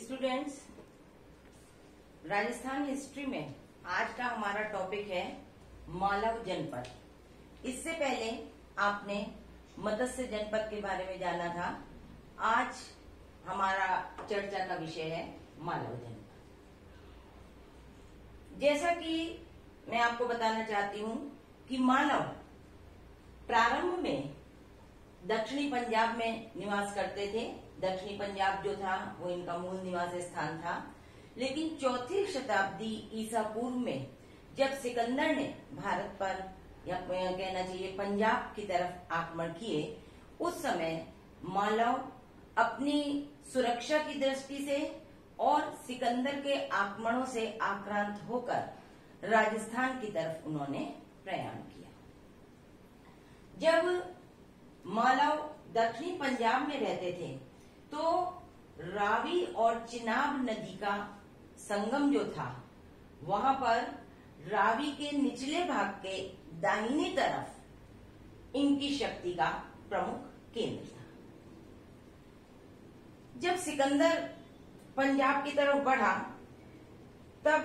Students, Rajasthan history में आज का हमारा टॉपिक है मालव जनपद। इससे पहले आपने मत्स्य जनपद के बारे में जाना था। आज हमारा चर्चा का विषय है मालव जनपद। जैसा कि मैं आपको बताना चाहती हूँ कि मालव प्रारंभ में दक्षिणी पंजाब में निवास करते थे। दक्षिणी पंजाब जो था वो इनका मूल निवास स्थान था। लेकिन चौथी शताब्दी ईसा पूर्व में जब सिकंदर ने भारत पर या कहना चाहिए पंजाब की तरफ आक्रमण किए, उस समय मालव अपनी सुरक्षा की दृष्टि से और सिकंदर के आक्रमणों से आक्रांत होकर राजस्थान की तरफ उन्होंने प्रयाण किया। जब मालव दक्षिणी पंजाब में रहते थे तो रावी और चिनाब नदी का संगम जो था, वहां पर रावी के निचले भाग के दाहिनी तरफ इनकी शक्ति का प्रमुख केंद्र था। जब सिकंदर पंजाब की तरफ बढ़ा, तब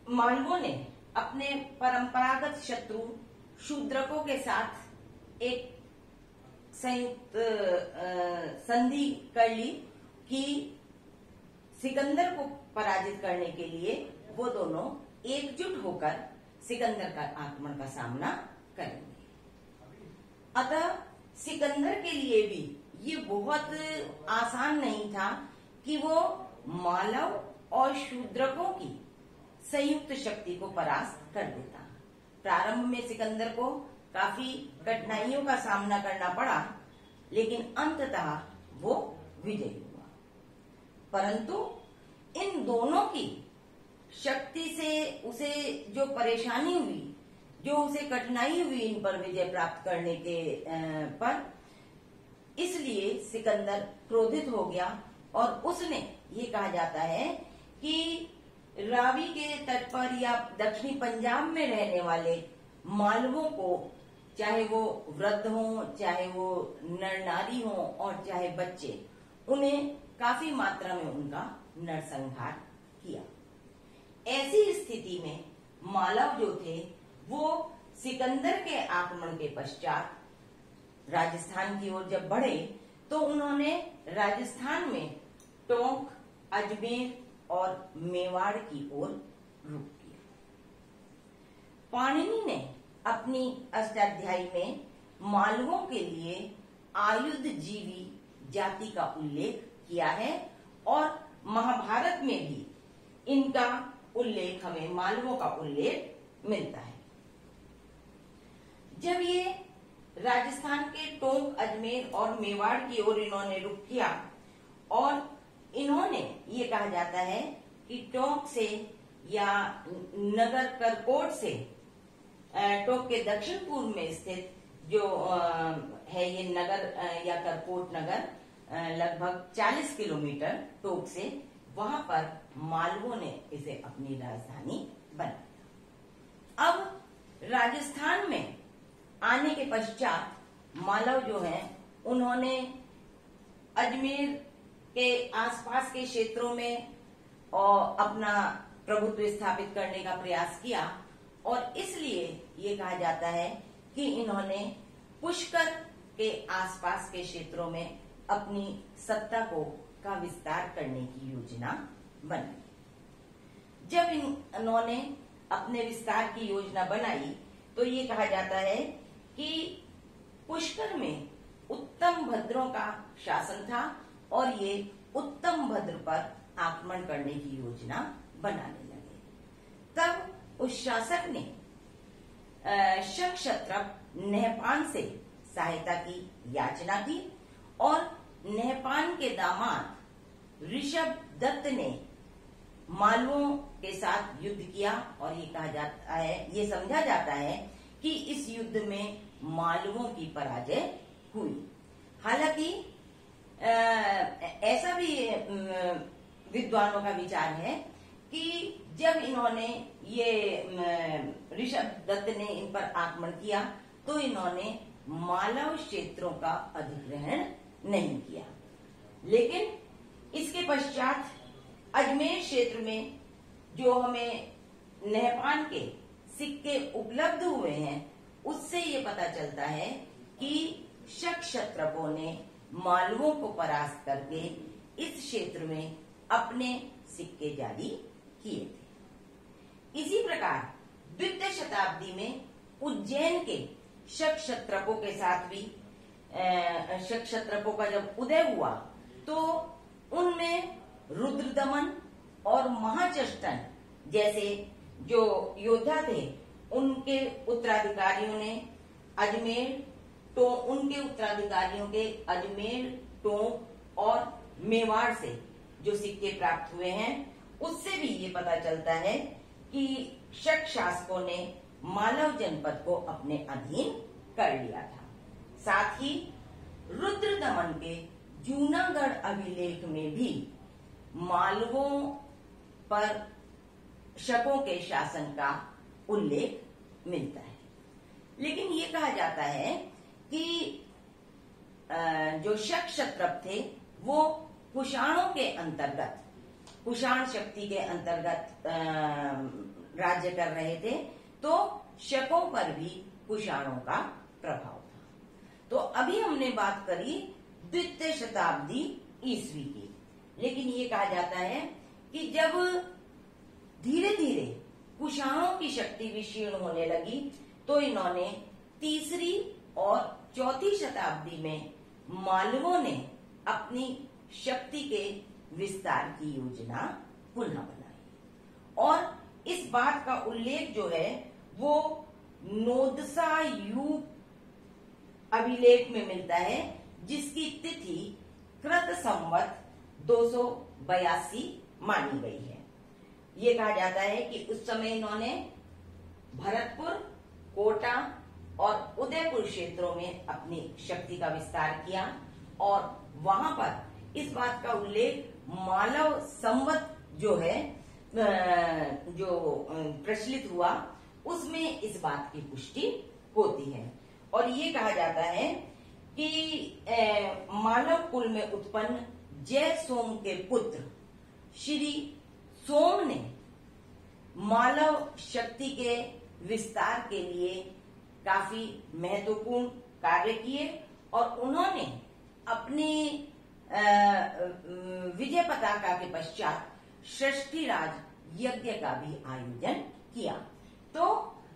मालवों ने अपने परंपरागत शत्रु शूद्रकों के साथ एक संयुक्त संधि कर ली कि सिकंदर को पराजित करने के लिए वो दोनों एकजुट होकर सिकंदर का आक्रमण का सामना करेंगे। अतः सिकंदर के लिए भी ये बहुत आसान नहीं था कि वो मालव और शूद्रकों की संयुक्त शक्ति को परास्त कर देता। प्रारंभ में सिकंदर को काफी कठिनाइयों का सामना करना पड़ा, लेकिन अंततः वो विजयी हुआ। परंतु इन दोनों की शक्ति से उसे जो परेशानी हुई, जो उसे कठिनाई हुई इन पर विजय प्राप्त करने के पर, इसलिए सिकंदर क्रोधित हो गया और उसने, ये कहा जाता है कि रावी के तट पर या दक्षिणी पंजाब में रहने वाले मालवों को, चाहे वो वृद्ध हों, चाहे वो नर नारी हों और चाहे बच्चे, उन्हें काफी मात्रा में उनका नरसंहार किया। ऐसी स्थिति में मालव जो थे वो सिकंदर के आक्रमण के पश्चात राजस्थान की ओर जब बढ़े तो उन्होंने राजस्थान में टोंक, अजमेर और मेवाड़ की ओर रुख किया। पाणिनि ने अपनी अष्टाध्यायी में मालवों के लिए आयुध जीवी जाति का उल्लेख किया है और महाभारत में भी इनका उल्लेख, हमें मालवों का उल्लेख मिलता है। जब ये राजस्थान के टोंक, अजमेर और मेवाड़ की ओर इन्होंने रुख किया और इन्होंने, ये कहा जाता है कि टोंक से या नगर करकोट से, टोंक के दक्षिण पूर्व में स्थित जो है ये नगर या करकोट नगर, लगभग 40 किलोमीटर टोंक से, वहां पर मालवों ने इसे अपनी राजधानी बनाया। अब राजस्थान में आने के पश्चात मालव जो है उन्होंने अजमेर के आसपास के क्षेत्रों में और अपना प्रभुत्व स्थापित करने का प्रयास किया और इसलिए ये कहा जाता है कि इन्होंने पुष्कर के आसपास के क्षेत्रों में अपनी सत्ता का विस्तार करने की योजना बनाई। जब इन्होंने अपने विस्तार की योजना बनाई तो ये कहा जाता है कि पुष्कर में उत्तम भद्रों का शासन था और ये उत्तम भद्र पर आक्रमण करने की योजना बनाने लगे। तब उस शासक ने शक नहपान से सहायता की याचना की और नहपान के दामाद ऋषभ दत्त ने मालवों के साथ युद्ध किया और ये कहा जाता है, ये समझा जाता है कि इस युद्ध में मालवों की पराजय हुई। हालांकि ऐसा भी विद्वानों का विचार है कि जब इन्होंने ये ऋषभ दत्त ने इन पर आक्रमण किया तो इन्होंने मालव क्षेत्रों का अधिग्रहण नहीं किया, लेकिन इसके पश्चात अजमेर क्षेत्र में जो हमें नहपान के सिक्के उपलब्ध हुए हैं, उससे ये पता चलता है कि शक क्षत्रपों ने मालवों को परास्त करके इस क्षेत्र में अपने सिक्के जारी किए थे। इसी प्रकार द्वितीय शताब्दी में उज्जैन के शक क्षत्रपों के साथ भी शक क्षत्रपों का जब उदय हुआ तो उनमें रुद्रदमन और महाचष्टन जैसे जो योद्धा थे, उनके उत्तराधिकारियों ने उनके उत्तराधिकारियों के अजमेर, टोंक और मेवाड़ से जो सिक्के प्राप्त हुए हैं, उससे भी ये पता चलता है कि शक शासकों ने मालव जनपद को अपने अधीन कर लिया था। साथ ही रुद्रदमन के जूनागढ़ अभिलेख में भी मालवों पर शकों के शासन का उल्लेख मिलता है। लेकिन ये कहा जाता है कि जो शक क्षत्रप थे वो कुषाणों के अंतर्गत, कुषाण शक्ति के अंतर्गत राज्य कर रहे थे, तो शकों पर भी कुषाणों का प्रभाव था। तो अभी हमने बात करी द्वितीय शताब्दी ईस्वी की, लेकिन ये कहा जाता है कि जब धीरे धीरे कुषाणों की शक्ति भी क्षीण होने लगी तो इन्होंने तीसरी और चौथी शताब्दी में मालवों ने अपनी शक्ति के विस्तार की योजना पुनः बनाई। और इस बात का उल्लेख जो है वो नोदसा युग अभिलेख में मिलता है, जिसकी तिथि कृत संवत 282 मानी गई है। ये कहा जाता है कि उस समय इन्होंने भरतपुर, कोटा और उदयपुर क्षेत्रों में अपनी शक्ति का विस्तार किया और वहां पर इस बात का उल्लेख मालव संवत जो है जो प्रचलित हुआ उसमें इस बात की पुष्टि होती है। और ये कहा जाता है कि मालव कुल में उत्पन्न जय सोम के पुत्र श्री सोम ने मालव शक्ति के विस्तार के लिए काफी महत्वपूर्ण कार्य किए और उन्होंने अपनी विजय पताका के पश्चात षष्ठीराज यज्ञ का भी आयोजन किया। तो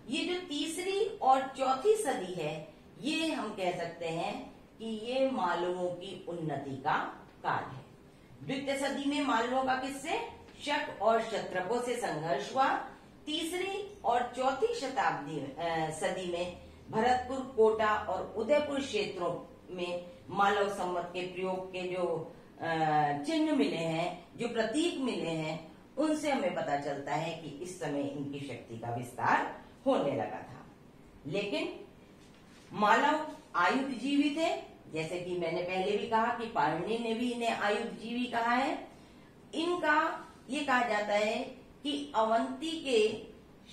ये जो तीसरी और चौथी सदी है, ये हम कह सकते हैं कि ये मालवों की उन्नति का काल है। द्वितीय सदी में मालवों का किससे, शक और क्षत्रपों से संघर्ष हुआ। तीसरी और चौथी शताब्दी सदी में भरतपुर, कोटा और उदयपुर क्षेत्रों में मालव संवत के प्रयोग के जो चिन्ह मिले हैं, जो प्रतीक मिले हैं, उनसे हमें पता चलता है कि इस समय इनकी शक्ति का विस्तार होने लगा था। लेकिन मालव आयुधजीवी थे, जैसे कि मैंने पहले भी कहा कि पाणिनि ने भी इन्हें आयुधजीवी कहा है। इनका ये कहा जाता है कि अवंती के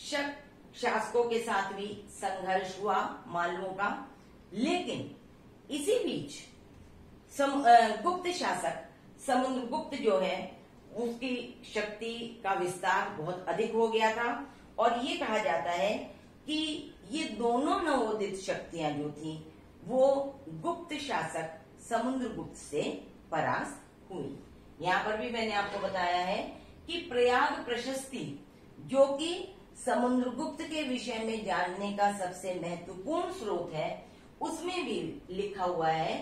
शक शासकों के साथ भी संघर्ष हुआ मालवों का, लेकिन इसी बीच गुप्त शासक समुद्रगुप्त जो है उसकी शक्ति का विस्तार बहुत अधिक हो गया था और ये कहा जाता है कि ये दोनों नवोदित शक्तियां जो थी वो गुप्त शासक समुद्रगुप्त से परास्त हुई। यहाँ पर भी मैंने आपको बताया है कि प्रयाग प्रशस्ति जो कि समुद्रगुप्त के विषय में जानने का सबसे महत्वपूर्ण स्रोत है, उसमें भी लिखा हुआ है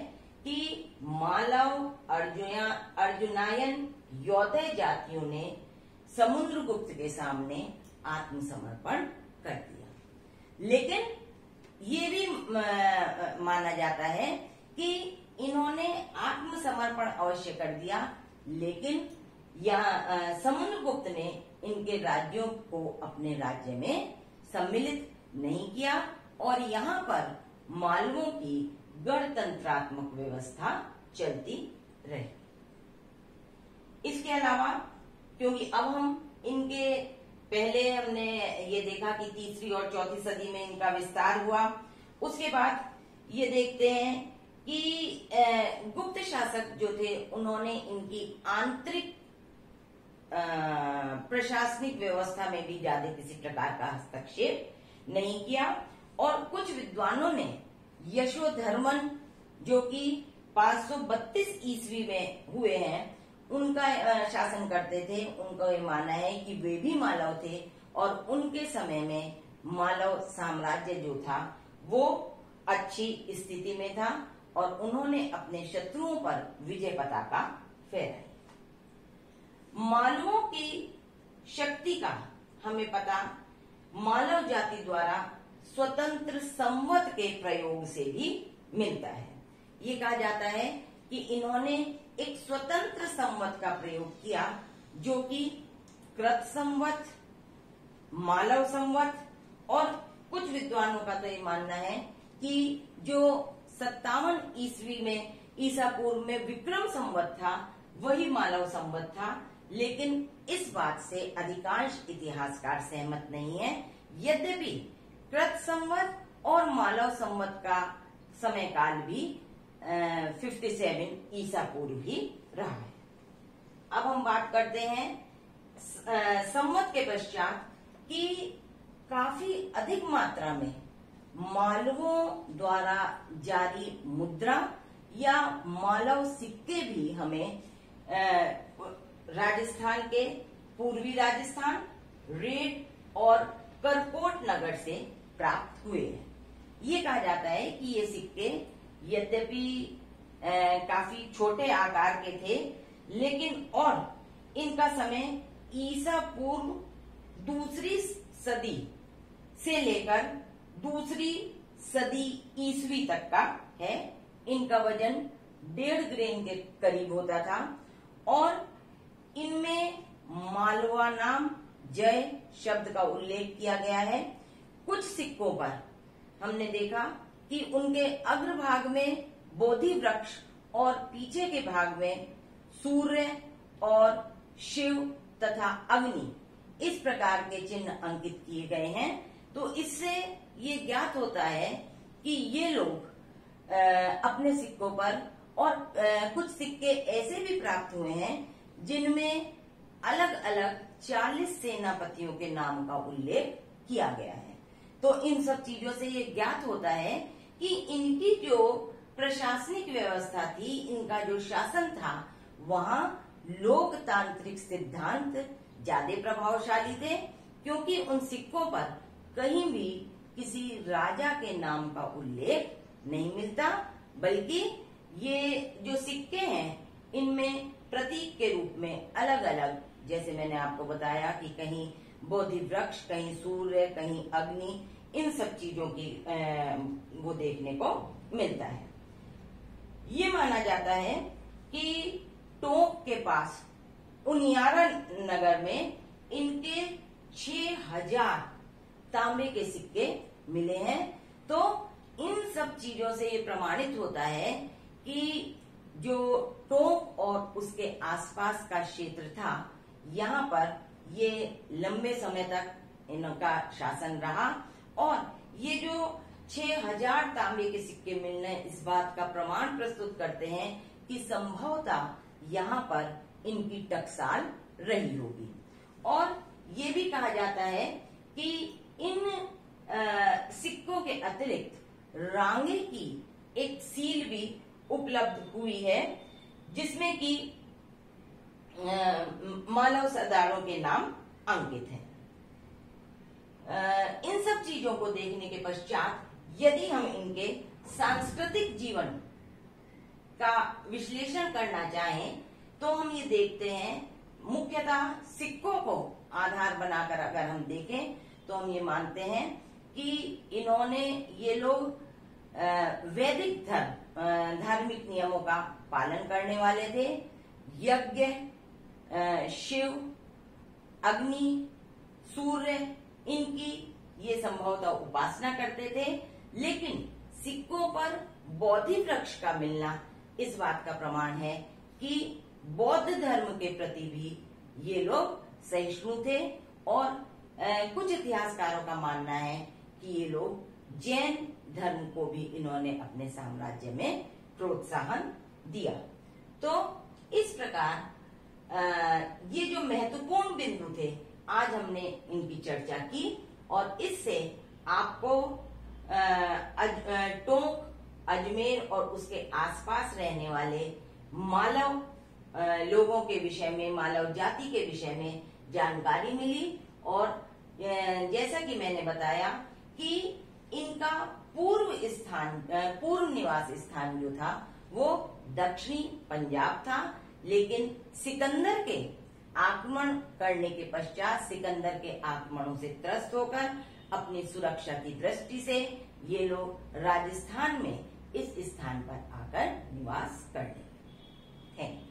कि मालव, अर्जुनायन योद्धे जातियों ने समुद्रगुप्त के सामने आत्मसमर्पण कर दिया। लेकिन ये भी माना जाता है कि इन्होंने आत्मसमर्पण अवश्य कर दिया, लेकिन समुद्रगुप्त ने इनके राज्यों को अपने राज्य में सम्मिलित नहीं किया और यहाँ पर मालवों की गणतंत्रात्मक व्यवस्था चलती रही। इसके अलावा क्योंकि अब हम इनके पहले हमने ये देखा कि तीसरी और चौथी सदी में इनका विस्तार हुआ, उसके बाद ये देखते हैं कि गुप्त शासक जो थे उन्होंने इनकी आंतरिक प्रशासनिक व्यवस्था में भी ज्यादा किसी प्रकार का हस्तक्षेप नहीं किया। और कुछ विद्वानों ने यशोधर्मन जो कि 532 ईस्वी में हुए हैं उनका शासन करते थे, उनका ये मानना है कि वे भी मालव थे और उनके समय में मालव साम्राज्य जो था वो अच्छी स्थिति में था और उन्होंने अपने शत्रुओं पर विजय पताका फहराई। मालवों की शक्ति का हमें पता मालव जाति द्वारा स्वतंत्र संवत के प्रयोग से भी मिलता है। ये कहा जाता है कि इन्होंने एक स्वतंत्र संवत का प्रयोग किया जो कि कृत संवत, मालव संवत, और कुछ विद्वानों का तो ये मानना है कि जो 57 ईस्वी में ईसा पूर्व में विक्रम संवत था वही मालव संवत था। लेकिन इस बात से अधिकांश इतिहासकार सहमत नहीं है। यद्यपि कृत संवत और मालव संवत का समय काल भी 57 ईसा पूर्व ही रहा है। अब हम बात करते हैं संवत के पश्चात कि काफी अधिक मात्रा में मालवों द्वारा जारी मुद्रा या मालव सिक्के भी हमें राजस्थान के पूर्वी राजस्थान, रेड और करकोट नगर से प्राप्त हुए हैं। ये कहा जाता है कि ये सिक्के यद्यपि काफी छोटे आकार के थे लेकिन और इनका समय ईसा पूर्व दूसरी सदी से लेकर दूसरी सदी ईसवी तक का है। इनका वजन 1.5 ग्राम के करीब होता था और इनमें मालवा नाम जय शब्द का उल्लेख किया गया है। कुछ सिक्कों पर हमने देखा कि उनके अग्रभाग में बोधि वृक्ष और पीछे के भाग में सूर्य और शिव तथा अग्नि इस प्रकार के चिन्ह अंकित किए गए हैं। तो इससे ये ज्ञात होता है कि ये लोग अपने सिक्कों पर और कुछ सिक्के ऐसे भी प्राप्त हुए हैं जिनमें अलग अलग 40 सेनापतियों के नाम का उल्लेख किया गया है। तो इन सब चीजों से ये ज्ञात होता है कि इनकी जो प्रशासनिक व्यवस्था थी, इनका जो शासन था, वहाँ लोकतांत्रिक सिद्धांत ज्यादा प्रभावशाली थे क्योंकि उन सिक्कों पर कहीं भी किसी राजा के नाम का उल्लेख नहीं मिलता, बल्कि ये जो सिक्के हैं इनमें प्रतीक के रूप में अलग अलग, जैसे मैंने आपको बताया कि कहीं बोधि वृक्ष, कहीं सूर्य, कहीं अग्नि, इन सब चीजों की वो देखने को मिलता है। ये माना जाता है कि टोंक के पास उनियारा नगर में इनके 6000 तांबे के सिक्के मिले हैं। तो इन सब चीजों से ये प्रमाणित होता है कि जो टोंक और उसके आसपास का क्षेत्र था, यहाँ पर ये लंबे समय तक इनका शासन रहा और ये जो 6000 तांबे के सिक्के मिलने इस बात का प्रमाण प्रस्तुत करते हैं कि संभवतः यहाँ पर इनकी टकसाल रही होगी। और ये भी कहा जाता है कि इन सिक्कों के अतिरिक्त रांगे की एक सील भी उपलब्ध हुई है जिसमें कि मालव सरदारों के नाम अंकित हैं। इन सब चीजों को देखने के पश्चात यदि हम इनके सांस्कृतिक जीवन का विश्लेषण करना चाहें तो हम ये देखते हैं, मुख्यतः सिक्कों को आधार बनाकर अगर हम देखें तो हम ये मानते हैं कि ये लोग वैदिक धार्मिक नियमों का पालन करने वाले थे। यज्ञ, शिव, अग्नि, सूर्य, इनकी ये संभवतः उपासना करते थे। लेकिन सिक्कों पर बोधि वृक्ष का मिलना इस बात का प्रमाण है कि बौद्ध धर्म के प्रति भी ये लोग सहिष्णु थे। और कुछ इतिहासकारों का मानना है कि ये लोग जैन धर्म को भी इन्होंने अपने साम्राज्य में प्रोत्साहन दिया। तो इस प्रकार ये जो महत्वपूर्ण बिंदु थे आज हमने इनकी चर्चा की और इससे आपको टोंक, अजमेर और उसके आसपास रहने वाले मालव लोगों के विषय में, मालव जाति के विषय में जानकारी मिली। और जैसा कि मैंने बताया कि इनका पूर्व निवास स्थान जो था वो दक्षिणी पंजाब था, लेकिन सिकंदर के आक्रमण करने के पश्चात, सिकंदर के आक्रमणों से त्रस्त होकर अपनी सुरक्षा की दृष्टि से ये लोग राजस्थान में इस स्थान पर आकर निवास करने लगे।